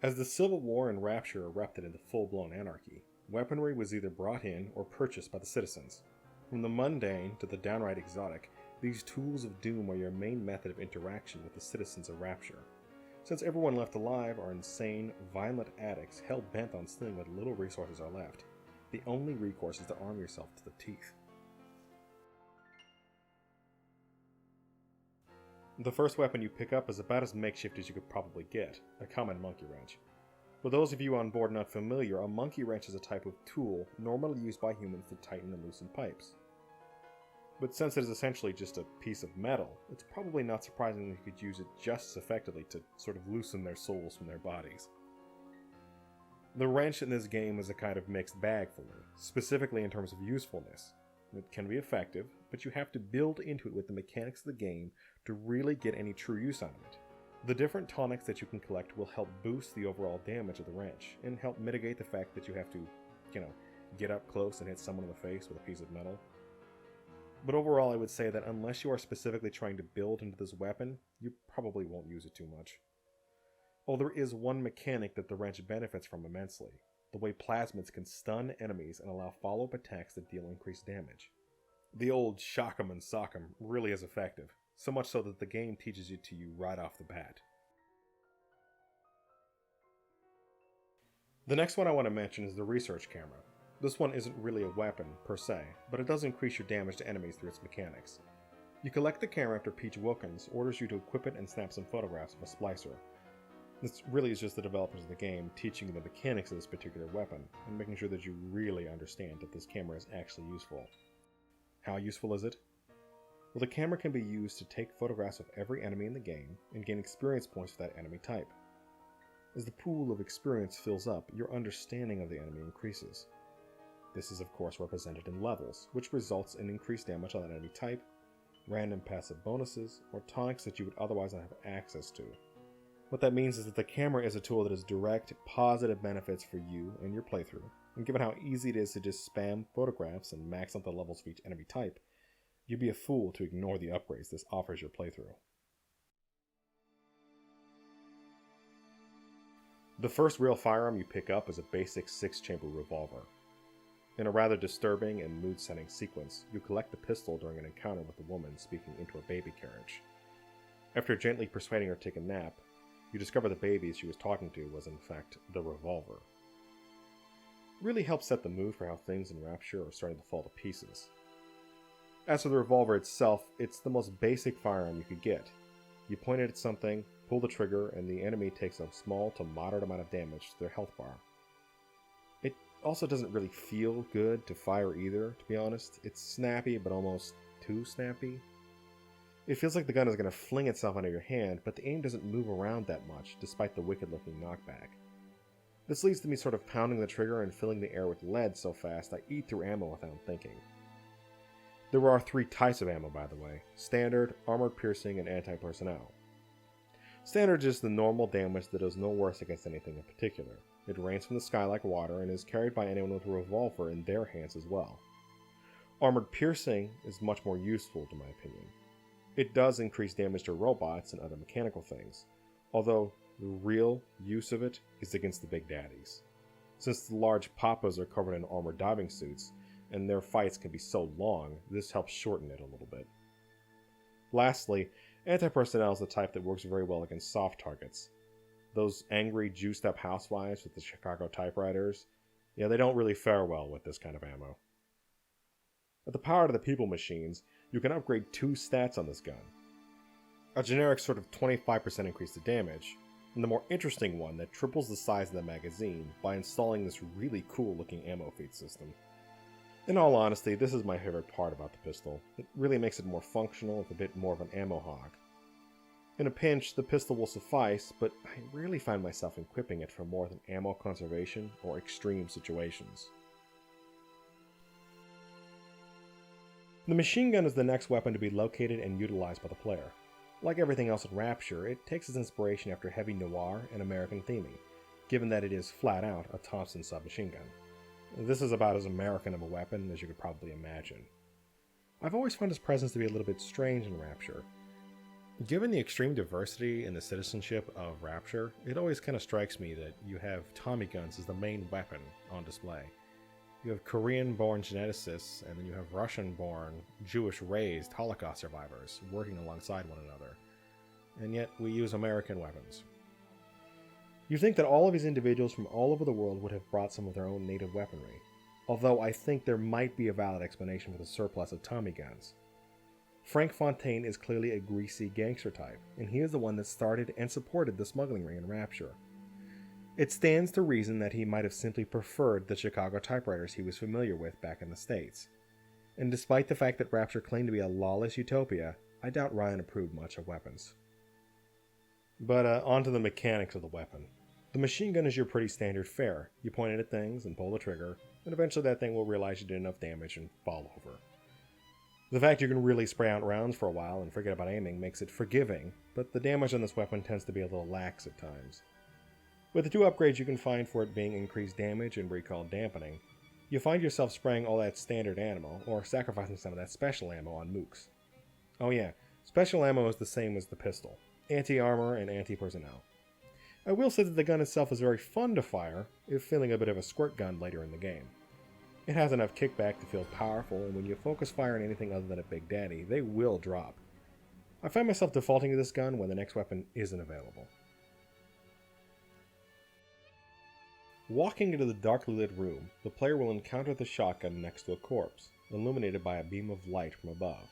As the Civil War and Rapture erupted into full-blown anarchy, weaponry was either brought in or purchased by the citizens. From the mundane to the downright exotic, these tools of doom are your main method of interaction with the citizens of Rapture. Since everyone left alive are insane, violent addicts hell-bent on stealing what little resources are left, the only recourse is to arm yourself to the teeth. The first weapon you pick up is about as makeshift as you could probably get, a common monkey wrench. For those of you on board not familiar, a monkey wrench is a type of tool normally used by humans to tighten and loosen pipes. But since it is essentially just a piece of metal, it's probably not surprising that you could use it just as effectively to sort of loosen their souls from their bodies. The wrench in this game is a kind of mixed bag for me, specifically in terms of usefulness. It can be effective, but you have to build into it with the mechanics of the game to really get any true use out of it. The different tonics that you can collect will help boost the overall damage of the wrench, and help mitigate the fact that you have to, get up close and hit someone in the face with a piece of metal. But overall, I would say that unless you are specifically trying to build into this weapon, you probably won't use it too much. Although there is one mechanic that the wrench benefits from immensely: the way plasmids can stun enemies and allow follow-up attacks that deal increased damage. The old shock 'em and sock 'em really is effective, so much so that the game teaches it to you right off the bat. The next one I want to mention is the research camera. This one isn't really a weapon, per se, but it does increase your damage to enemies through its mechanics. You collect the camera after Peach Wilkins orders you to equip it and snap some photographs of a splicer. This really is just the developers of the game teaching you the mechanics of this particular weapon, and making sure that you really understand that this camera is actually useful. How useful is it? Well, the camera can be used to take photographs of every enemy in the game, and gain experience points for that enemy type. As the pool of experience fills up, your understanding of the enemy increases. This is of course represented in levels, which results in increased damage on that enemy type, random passive bonuses, or tonics that you would otherwise not have access to. What that means is that the camera is a tool that has direct, positive benefits for you and your playthrough, and given how easy it is to just spam photographs and max out the levels for each enemy type, you'd be a fool to ignore the upgrades this offers your playthrough. The first real firearm you pick up is a basic 6-chamber revolver. In a rather disturbing and mood-setting sequence, you collect the pistol during an encounter with a woman speaking into a baby carriage. After gently persuading her to take a nap, you discover the baby she was talking to was in fact the revolver. It really helps set the mood for how things in Rapture are starting to fall to pieces. As for the revolver itself, it's the most basic firearm you could get. You point it at something, pull the trigger, and the enemy takes a small to moderate amount of damage to their health bar. It also doesn't really feel good to fire either, to be honest. It's snappy, but almost too snappy. It feels like the gun is going to fling itself out of your hand, but the aim doesn't move around that much, despite the wicked-looking knockback. This leads to me sort of pounding the trigger and filling the air with lead so fast I eat through ammo without thinking. There are 3 types of ammo, by the way: Standard, Armored Piercing, and Anti-Personnel. Standard is the normal damage that does no worse against anything in particular. It rains from the sky like water and is carried by anyone with a revolver in their hands as well. Armored Piercing is much more useful, to my opinion. It does increase damage to robots and other mechanical things, although the real use of it is against the big daddies. Since the large papas are covered in armored diving suits, and their fights can be so long, this helps shorten it a little bit. Lastly, Anti-Personnel is the type that works very well against soft targets. Those angry, juiced-up housewives with the Chicago typewriters, they don't really fare well with this kind of ammo. At the Power to the People machines, you can upgrade 2 stats on this gun. A generic sort of 25% increase to damage, and the more interesting one that triples the size of the magazine by installing this really cool looking ammo feed system. In all honesty, this is my favorite part about the pistol. It really makes it more functional with a bit more of an ammo hog. In a pinch, the pistol will suffice, but I rarely find myself equipping it for more than ammo conservation or extreme situations. The machine gun is the next weapon to be located and utilized by the player. Like everything else in Rapture, it takes its inspiration after heavy noir and American theming, given that it is flat out a Thompson submachine gun. This is about as American of a weapon as you could probably imagine. I've always found its presence to be a little bit strange in Rapture. Given the extreme diversity in the citizenship of Rapture, it always kind of strikes me that you have Tommy guns as the main weapon on display. You have Korean-born geneticists, and then you have Russian-born, Jewish-raised Holocaust survivors working alongside one another. And yet, we use American weapons. You think that all of these individuals from all over the world would have brought some of their own native weaponry, although I think there might be a valid explanation for the surplus of Tommy guns. Frank Fontaine is clearly a greasy gangster type, and he is the one that started and supported the smuggling ring in Rapture. It stands to reason that he might have simply preferred the Chicago typewriters he was familiar with back in the States. And despite the fact that Rapture claimed to be a lawless utopia, I doubt Ryan approved much of weapons. But on to the mechanics of the weapon. The machine gun is your pretty standard fare. You point it at things and pull the trigger, and eventually that thing will realize you did enough damage and fall over. The fact you can really spray out rounds for a while and forget about aiming makes it forgiving, but the damage on this weapon tends to be a little lax at times. With the two upgrades you can find for it being increased damage and recoil dampening, you find yourself spraying all that standard ammo, or sacrificing some of that special ammo on mooks. Oh yeah, special ammo is the same as the pistol, anti-armor and anti-personnel. I will say that the gun itself is very fun to fire, if feeling a bit of a squirt gun later in the game. It has enough kickback to feel powerful, and when you focus fire on anything other than a Big Daddy, they will drop. I find myself defaulting to this gun when the next weapon isn't available. Walking into the darkly lit room, the player will encounter the shotgun next to a corpse, illuminated by a beam of light from above.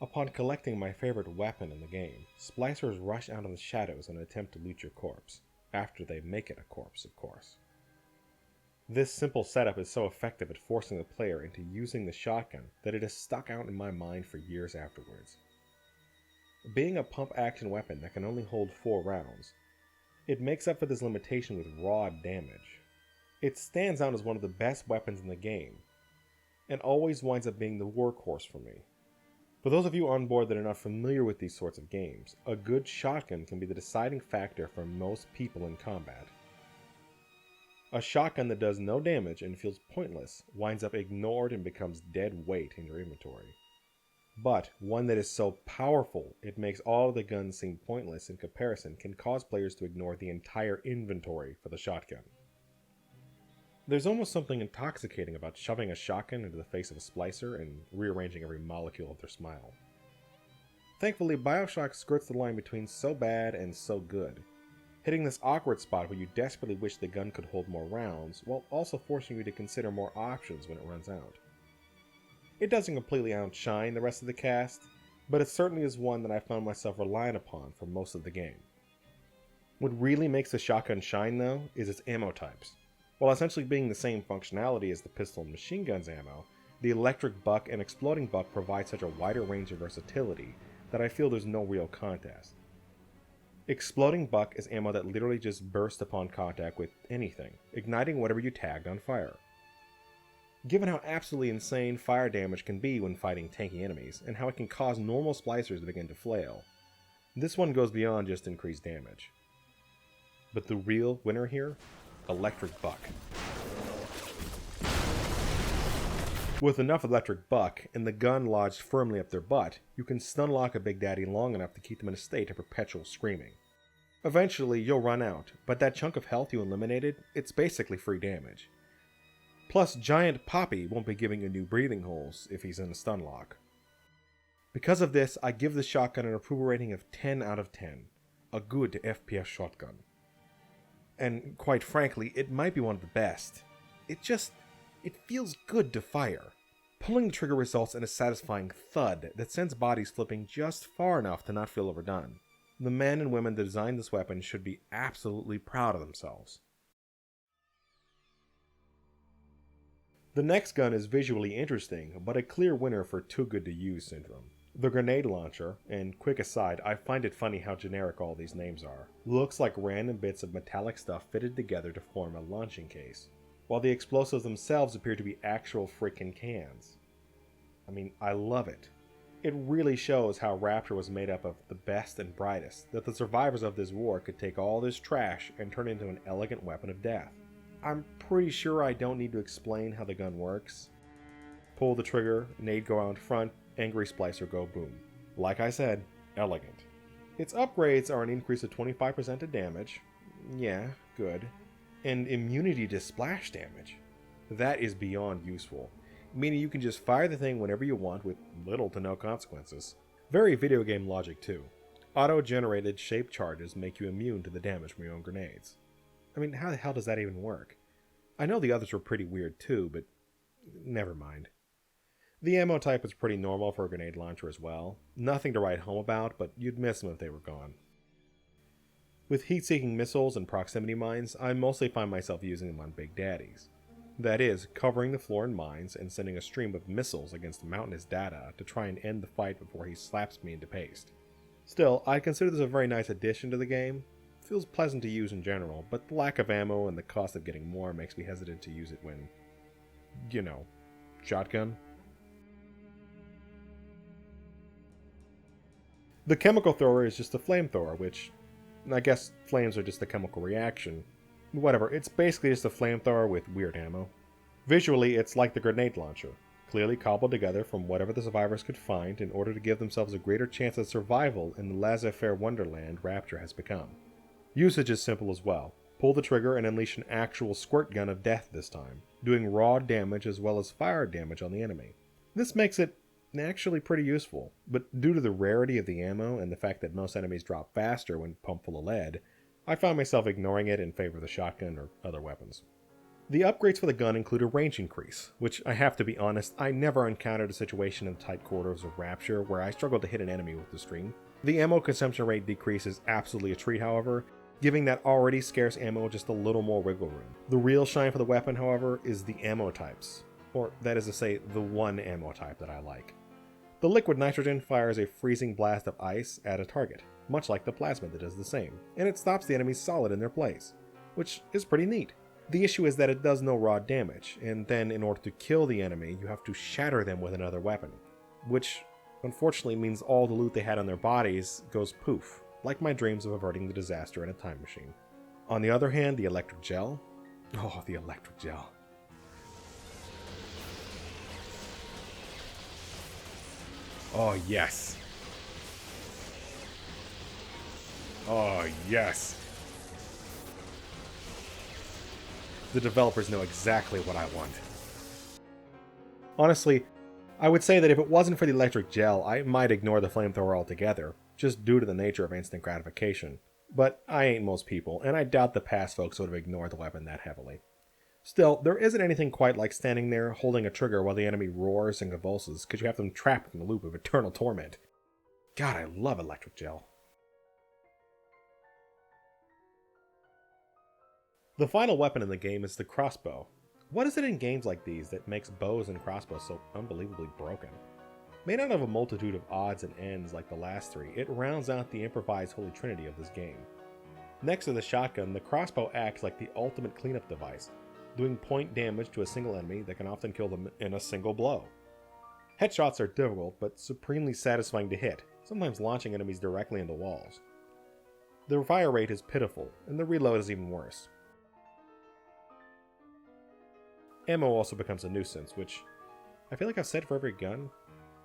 Upon collecting my favorite weapon in the game, splicers rush out of the shadows in an attempt to loot your corpse, after they make it a corpse, of course. This simple setup is so effective at forcing the player into using the shotgun that it has stuck out in my mind for years afterwards. Being a pump-action weapon that can only hold 4 rounds, it makes up for this limitation with raw damage. It stands out as one of the best weapons in the game, and always winds up being the workhorse for me. For those of you on board that are not familiar with these sorts of games, a good shotgun can be the deciding factor for most people in combat. A shotgun that does no damage and feels pointless winds up ignored and becomes dead weight in your inventory. But one that is so powerful it makes all of the guns seem pointless in comparison can cause players to ignore the entire inventory for the shotgun. There's almost something intoxicating about shoving a shotgun into the face of a splicer and rearranging every molecule of their smile. Thankfully, Bioshock skirts the line between so bad and so good, hitting this awkward spot where you desperately wish the gun could hold more rounds, while also forcing you to consider more options when it runs out. It doesn't completely outshine the rest of the cast, but it certainly is one that I found myself relying upon for most of the game. What really makes the shotgun shine, though, is its ammo types. While essentially being the same functionality as the pistol and machine gun's ammo, the electric buck and exploding buck provide such a wider range of versatility that I feel there's no real contest. Exploding buck is ammo that literally just bursts upon contact with anything, igniting whatever you tagged on fire. Given how absolutely insane fire damage can be when fighting tanky enemies, and how it can cause normal splicers to begin to flail, this one goes beyond just increased damage. But the real winner here? Electric buck. With enough electric buck, and the gun lodged firmly up their butt, you can stun lock a Big Daddy long enough to keep them in a state of perpetual screaming. Eventually, you'll run out, but that chunk of health you eliminated, it's basically free damage. Plus, Giant Poppy won't be giving you new breathing holes if he's in a stun lock. Because of this, I give the shotgun an approval rating of 10 out of 10. A good FPS shotgun. And quite frankly, it might be one of the best. It feels good to fire. Pulling the trigger results in a satisfying thud that sends bodies flipping just far enough to not feel overdone. The men and women that designed this weapon should be absolutely proud of themselves. The next gun is visually interesting, but a clear winner for too good to use syndrome. The grenade launcher, and quick aside, I find it funny how generic all these names are, looks like random bits of metallic stuff fitted together to form a launching case, while the explosives themselves appear to be actual freaking cans. I mean, I love it. It really shows how Rapture was made up of the best and brightest, that the survivors of this war could take all this trash and turn it into an elegant weapon of death. I'm pretty sure I don't need to explain how the gun works. Pull the trigger, nade go out front, angry splicer go boom. Like I said, elegant. Its upgrades are an increase of 25% to damage. Yeah, good. And immunity to splash damage. That is beyond useful, meaning you can just fire the thing whenever you want with little to no consequences. Very video game logic too. Auto-generated shape charges make you immune to the damage from your own grenades. I mean, how the hell does that even work? I know the others were pretty weird too, but never mind. The ammo type is pretty normal for a grenade launcher as well. Nothing to write home about, but you'd miss them if they were gone. With heat-seeking missiles and proximity mines, I mostly find myself using them on Big Daddies. That is, covering the floor in mines and sending a stream of missiles against mountainous data to try and end the fight before he slaps me into paste. Still, I consider this a very nice addition to the game. It feels pleasant to use in general, but the lack of ammo and the cost of getting more makes me hesitant to use it when, you know, shotgun. The chemical thrower is just a flamethrower, which, I guess flames are just a chemical reaction. Whatever, it's basically just a flamethrower with weird ammo. Visually, it's like the grenade launcher, clearly cobbled together from whatever the survivors could find in order to give themselves a greater chance of survival in the laissez-faire wonderland Rapture has become. Usage is simple as well. Pull the trigger and unleash an actual squirt gun of death this time, doing raw damage as well as fire damage on the enemy. This makes it actually pretty useful, but due to the rarity of the ammo and the fact that most enemies drop faster when pumped full of lead, I found myself ignoring it in favor of the shotgun or other weapons. The upgrades for the gun include a range increase, which I have to be honest, I never encountered a situation in the tight quarters of Rapture where I struggled to hit an enemy with the stream. The ammo consumption rate decrease is absolutely a treat, however, giving that already scarce ammo just a little more wiggle room. The real shine for the weapon, however, is the ammo types, or that is to say, the one ammo type that I like. The liquid nitrogen fires a freezing blast of ice at a target, much like the plasma that does the same, and it stops the enemies solid in their place, which is pretty neat. The issue is that it does no raw damage, and then in order to kill the enemy, you have to shatter them with another weapon, which unfortunately means all the loot they had on their bodies goes poof, like my dreams of averting the disaster in a time machine. On the other hand, the electric gel. Oh, the electric gel. Oh, yes. Oh, yes. The developers know exactly what I want. Honestly, I would say that if it wasn't for the electric gel, I might ignore the flamethrower altogether, just due to the nature of instant gratification. But I ain't most people, and I doubt the past folks would have ignored the weapon that heavily. Still, there isn't anything quite like standing there holding a trigger while the enemy roars and convulses because you have them trapped in the loop of eternal torment. God, I love electric gel. The final weapon in the game is the crossbow. What is it in games like these that makes bows and crossbows so unbelievably broken? Made out of a multitude of odds and ends like the last three, it rounds out the improvised holy trinity of this game. Next to the shotgun, the crossbow acts like the ultimate cleanup device, doing point damage to a single enemy that can often kill them in a single blow. Headshots are difficult, but supremely satisfying to hit, sometimes launching enemies directly into walls. The fire rate is pitiful, and the reload is even worse. Ammo also becomes a nuisance, which I feel like I've said for every gun.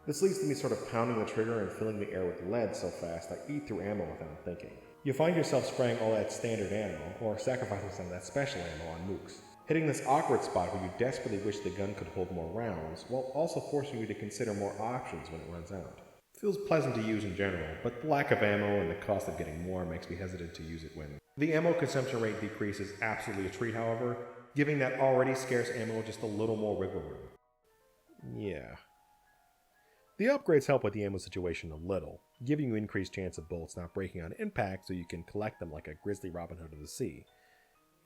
This leads to me sort of pounding the trigger and filling the air with lead so fast I eat through ammo without thinking. You find yourself spraying all that standard ammo, or sacrificing some of that special ammo on mooks, hitting this awkward spot where you desperately wish the gun could hold more rounds, while also forcing you to consider more options when it runs out. It feels pleasant to use in general, but the lack of ammo and the cost of getting more makes me hesitant to use it when. The ammo consumption rate decrease is absolutely a treat, however, giving that already scarce ammo just a little more wiggle room. Yeah. The upgrades help with the ammo situation a little, giving you increased chance of bullets not breaking on impact so you can collect them like a grizzly Robin Hood of the sea.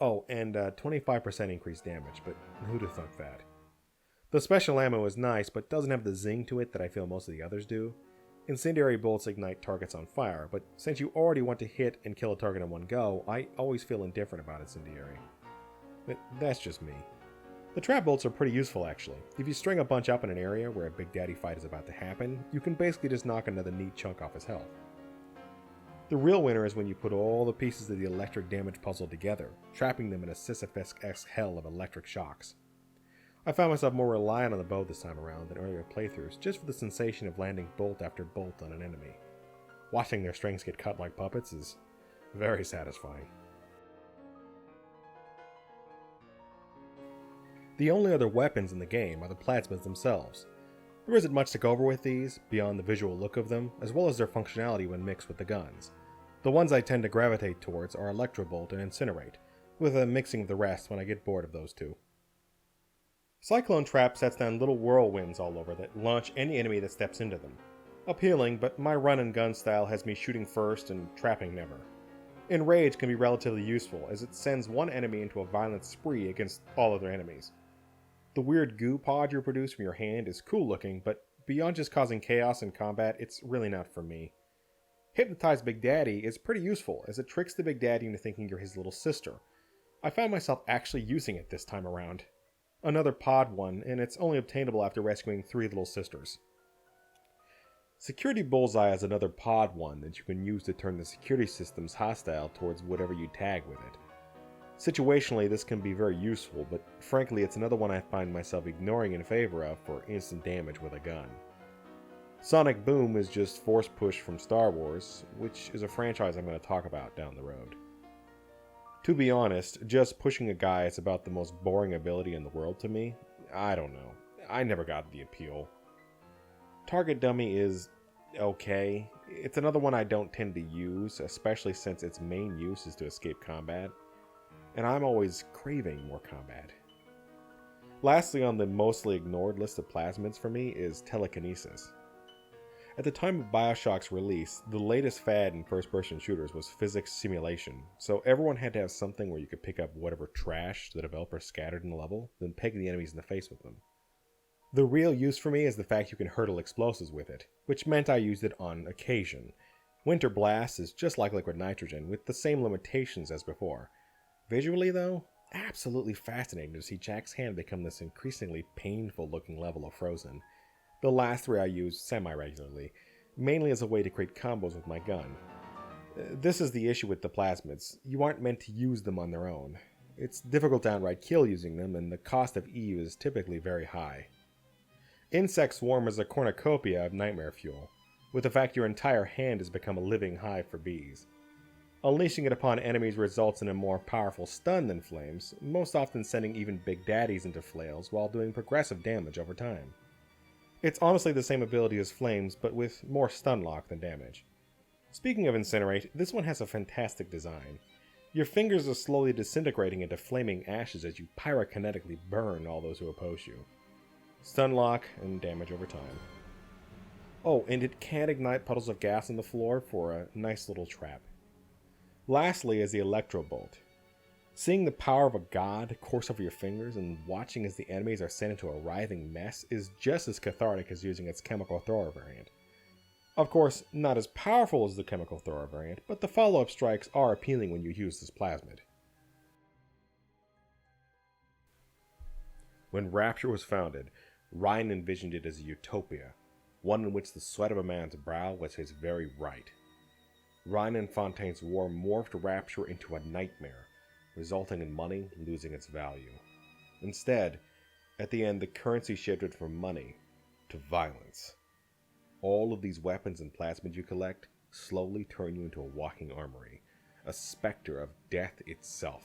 Oh, and 25% increased damage, but who'd have thunk that? The special ammo is nice, but doesn't have the zing to it that I feel most of the others do. Incendiary bullets ignite targets on fire, but since you already want to hit and kill a target in one go, I always feel indifferent about incendiary. But that's just me. The trap bolts are pretty useful actually. If you string a bunch up in an area where a Big Daddy fight is about to happen, you can basically just knock another neat chunk off his health. The real winner is when you put all the pieces of the electric damage puzzle together, trapping them in a Sisyphus-esque hell of electric shocks. I found myself more reliant on the bow this time around than earlier playthroughs, just for the sensation of landing bolt after bolt on an enemy. Watching their strings get cut like puppets is very satisfying. The only other weapons in the game are the plasmids themselves. There isn't much to go over with these, beyond the visual look of them, as well as their functionality when mixed with the guns. The ones I tend to gravitate towards are Electrobolt and Incinerate, with a mixing of the rest when I get bored of those two. Cyclone Trap sets down little whirlwinds all over that launch any enemy that steps into them. Appealing, but my run and gun style has me shooting first and trapping never. Enrage can be relatively useful, as it sends one enemy into a violent spree against all other enemies. The weird goo pod you produce from your hand is cool looking, but beyond just causing chaos in combat, it's really not for me. Hypnotize Big Daddy is pretty useful, as it tricks the Big Daddy into thinking you're his little sister. I found myself actually using it this time around. Another pod one, and it's only obtainable after rescuing 3 little sisters. Security Bullseye is another pod one that you can use to turn the security systems hostile towards whatever you tag with it. Situationally, this can be very useful, but frankly it's another one I find myself ignoring in favor of for instant damage with a gun. Sonic Boom is just Force Push from Star Wars, which is a franchise I'm going to talk about down the road. To be honest, just pushing a guy is about the most boring ability in the world to me. I don't know. I never got the appeal. Target Dummy is okay. It's another one I don't tend to use, especially since its main use is to escape combat. And I'm always craving more combat. Lastly on the mostly ignored list of plasmids for me is telekinesis. At the time of Bioshock's release, the latest fad in first-person shooters was physics simulation, so everyone had to have something where you could pick up whatever trash the developer scattered in the level, then peg the enemies in the face with them. The real use for me is the fact you can hurtle explosives with it, which meant I used it on occasion. Winter Blast is just like liquid nitrogen, with the same limitations as before. Visually, though, absolutely fascinating to see Jack's hand become this increasingly painful looking level of frozen. The last 3 I use semi-regularly, mainly as a way to create combos with my gun. This is the issue with the plasmids. You aren't meant to use them on their own. It's difficult to outright kill using them, and the cost of EU is typically very high. Insect Swarm is a cornucopia of nightmare fuel, with the fact your entire hand has become a living hive for bees. Unleashing it upon enemies results in a more powerful stun than flames, most often sending even Big Daddies into flails while doing progressive damage over time. It's honestly the same ability as flames, but with more stun lock than damage. Speaking of Incinerate, this one has a fantastic design. Your fingers are slowly disintegrating into flaming ashes as you pyrokinetically burn all those who oppose you. Stun lock and damage over time. Oh, and it can ignite puddles of gas on the floor for a nice little trap. Lastly is the Electrobolt. Seeing the power of a god course over your fingers and watching as the enemies are sent into a writhing mess is just as cathartic as using its chemical thrower variant. Of course, not as powerful as the chemical thrower variant, but the follow-up strikes are appealing when you use this plasmid. When Rapture was founded, Ryan envisioned it as a utopia, one in which the sweat of a man's brow was his very right. Ryan and Fontaine's war morphed Rapture into a nightmare, resulting in money losing its value. Instead, at the end, the currency shifted from money to violence. All of these weapons and plasmids you collect slowly turn you into a walking armory, a specter of death itself.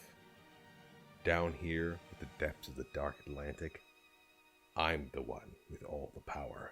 Down here, at the depths of the dark Atlantic, I'm the one with all the power.